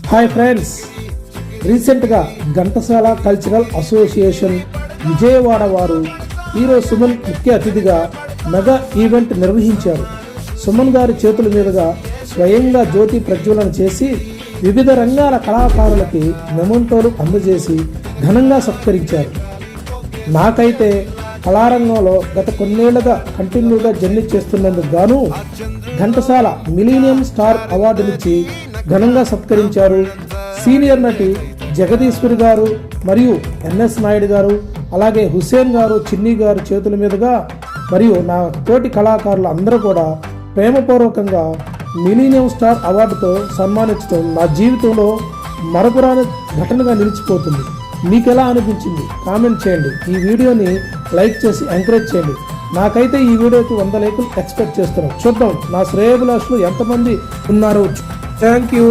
Hi friends, రీసెంట్గా Ghantasala cultural association Vijayawada వారు hero Suman ముఖ్య అతిథిగా మెగా ఈవెంట్ నిర్వహించారు. సుమన్ గారి చేతుల మీదుగా స్వయంగా జ్యోతి ప్రజ్వలన చేసి వివిధ రంగాల కళాకారులకి మెమంటోలు అందజేసి ఘనంగా సత్కరించారు. నాకైతే కళారంగంలో గత కొన్నేళ్లుగా కంటిన్యూగా జర్నీ చేస్తున్నందుకు గాను ఘంటసాల మిలీనియం స్టార్ అవార్డునిచ్చి ఘనంగా సత్కరించారు. సీనియర్ నటి జగదీశ్వరి గారు మరియు ఎన్ఎస్ నాయుడు గారు, అలాగే హుస్సేన్ గారు, చిన్ని గారు చేతుల మీదుగా మరియు నా తోటి కళాకారులు అందరూ కూడా ప్రేమపూర్వకంగా మిలీనియం స్టార్ అవార్డుతో సన్మానించడం నా జీవితంలో మరపురాని ఘటనగా నిలిచిపోతుంది. మీకు ఎలా అనిపించింది కామెంట్ చేయండి. ఈ వీడియోని లైక్ చేసి ఎంకరేజ్ చేయండి. నాకైతే ఈ వీడియోకి 100 లైకులు ఎక్స్పెక్ట్ చేస్తున్నాను. చూద్దాం నా శ్రేయోభిలాషులు ఎంతమంది ఉన్నారో. Thank you.